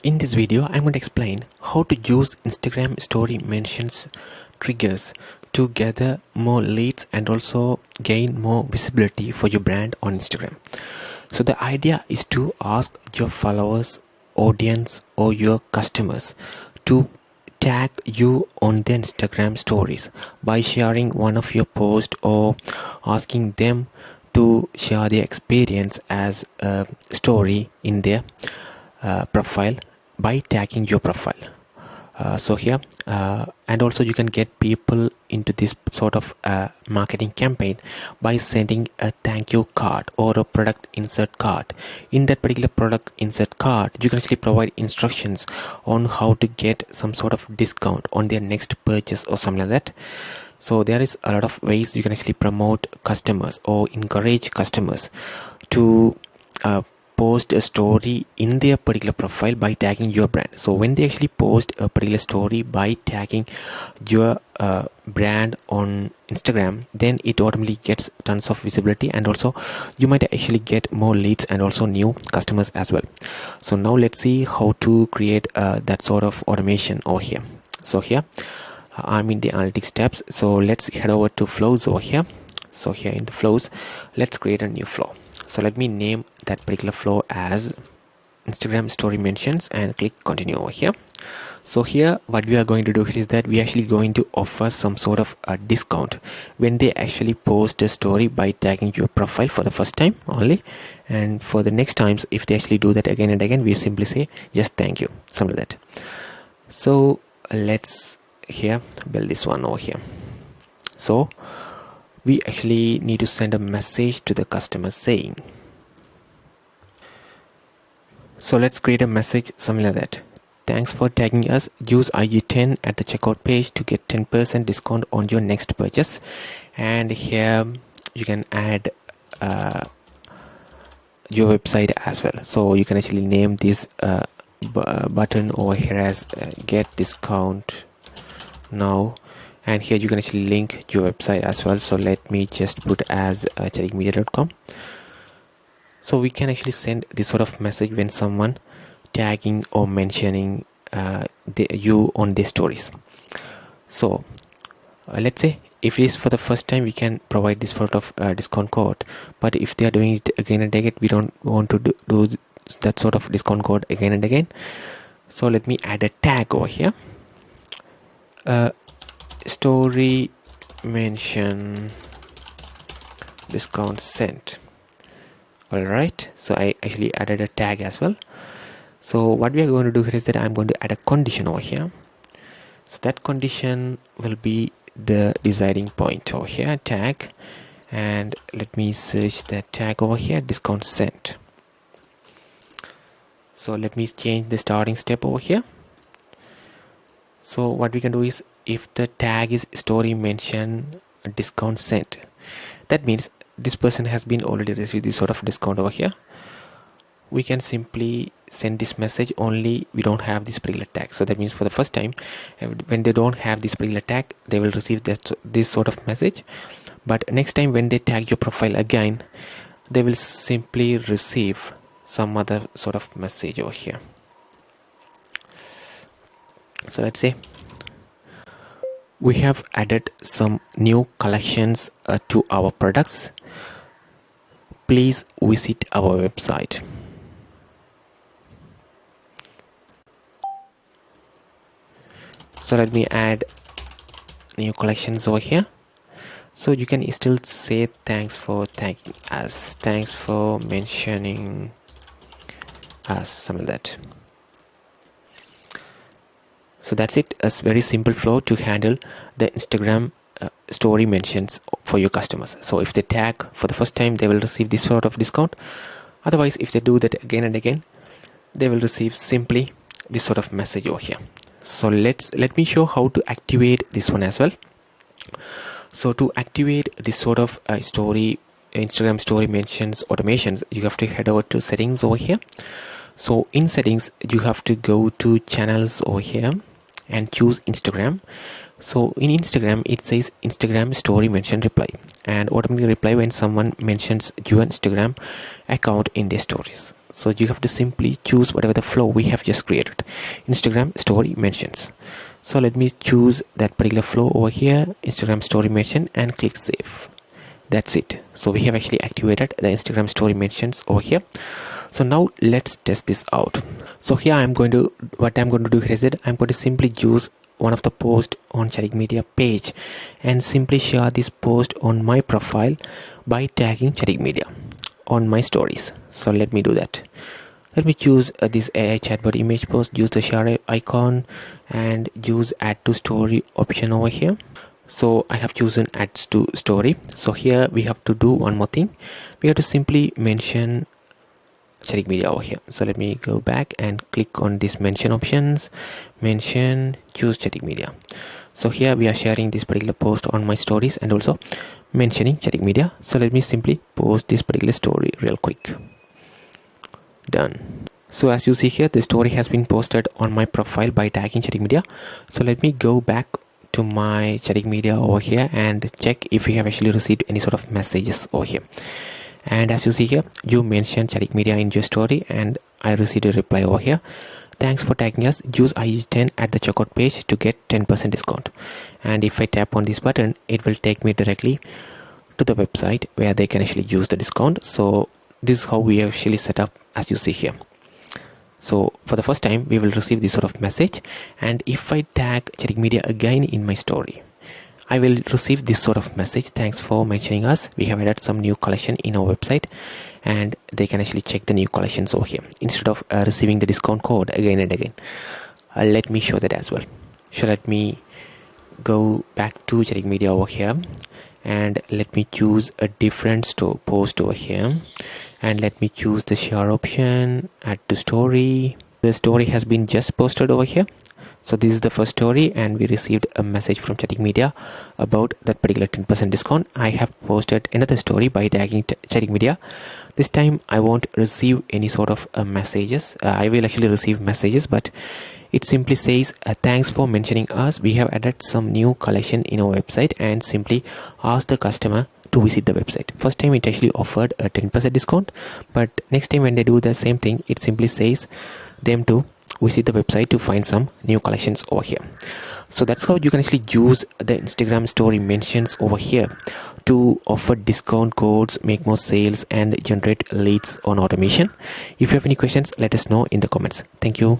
In this video, I'm going to explain how to use Instagram story mentions triggers to gather more leads and also gain more visibility for your brand on Instagram. So the idea is to ask your followers, audience, or your customers to tag you on their Instagram stories by sharing one of your posts or asking them to share their experience as a story in their profile by tagging your profile. So here and also you can get people into this sort of marketing campaign by sending a thank you card or a product insert card. In that particular product insert card, you can actually provide instructions on how to get some sort of discount on their next purchase or something like that. So there is a lot of ways you can actually promote customers or encourage customers to post a story in their particular profile by tagging your brand. So when they actually post a particular story by tagging your brand on Instagram, then it automatically gets tons of visibility, and also you might actually get more leads and also new customers as well. So now let's see how to create that sort of automation over here. So here I'm in the analytics tabs, so let's head over to flows over here. So here in the flows, let's create a new flow. So let me name that particular flow as Instagram story mentions and click continue over here. So here what we are going to do is that we are actually going to offer some sort of a discount when they actually post a story by tagging your profile for the first time only, and for the next times if they actually do that again and again, we simply say just thank you, something like that. So let's here build this one over here. So we actually need to send a message to the customer saying, so let's create a message something like that: thanks for tagging us, use IG10 at the checkout page to get 10% discount on your next purchase. And here you can add your website as well, so you can actually name this button over here as get discount now, and here you can actually link your website as well. So let me just put as charikmedia.com. so we can actually send this sort of message when someone tagging or mentioning you on their stories. So let's say if it is for the first time, we can provide this sort of discount code, but if they are doing it again and again, we don't want to do that sort of discount code again and again. So let me add a tag over here, story mention discount sent. Alright, so I actually added a tag as well. So what we are going to do here is that I'm going to add a condition over here. So that condition will be the deciding point over here, tag, and let me search that tag over here, discount sent. So let me change the starting step over here. So what we can do is, if the tag is story mention discount sent, that means this person has been already received this sort of discount over here. We can simply send this message only we don't have this particular tag. So that means for the first time, when they don't have this particular tag, they will receive this sort of message. But next time when they tag your profile again, they will simply receive some other sort of message over here. So let's say we have added some new collections to our products. Please visit our website. So let me add new collections over here. So you can still say thanks for tagging us, thanks for mentioning us, something like that. So that's it. A very simple flow to handle the Instagram story mentions for your customers. So if they tag for the first time, they will receive this sort of discount. Otherwise, if they do that again and again, they will receive simply this sort of message over here. So let me show how to activate this one as well. So to activate this sort of Instagram story mentions automations, you have to head over to settings over here. So in settings, you have to go to channels over here and choose Instagram. So in Instagram, it says Instagram story mention reply, and automatically reply when someone mentions your Instagram account in their stories. So you have to simply choose whatever the flow we have just created. Instagram story mentions. So let me choose that particular flow over here, Instagram story mention, and click save. That's it. So we have actually activated the Instagram story mentions over here. So now let's test this out. So here I'm going to do here is that I'm going to simply use one of the posts on Charik Media page and simply share this post on my profile by tagging Charik Media on my stories. So let me do that. Let me choose this AI chatbot image post, use the share icon and use add to story option over here. So I have chosen adds to story. So here we have to do one more thing. We have to simply mention Charik Media over here. So let me go back and click on this mention options, mention, choose Charik Media. So here we are sharing this particular post on my stories and also mentioning Charik Media. So let me simply post this particular story real quick. Done. So as you see here, the story has been posted on my profile by tagging Charik Media. So let me go back to my Charik Media over here and check if we have actually received any sort of messages over here. And as you see here, you mentioned Charik Media in your story and I received a reply over here. Thanks for tagging us. Use IE10 at the checkout page to get 10% discount. And if I tap on this button, it will take me directly to the website where they can actually use the discount. So this is how we actually set up, as you see here. So for the first time, we will receive this sort of message. And if I tag Charik Media again in my story, I will receive this sort of message. Thanks for mentioning us. We have added some new collection in our website and they can actually check the new collections over here instead of receiving the discount code again and again. Let me show that as well. So let me go back to Charik Media over here and let me choose a different post over here and let me choose the share option, add to story. The story has been just posted over here. So this is the first story and we received a message from Charik Media about that particular 10% discount. I have posted another story by tagging Charik Media. This time I won't receive any sort of messages. I will actually receive messages, but it simply says thanks for mentioning us. We have added some new collection in our website and simply ask the customer to visit the website. First time it actually offered a 10% discount, but next time when they do the same thing, it simply says them to visit the website to find some new collections over here. So that's how you can actually use the Instagram story mentions over here to offer discount codes, make more sales and generate leads on automation. If you have any questions, let us know in the comments. Thank you.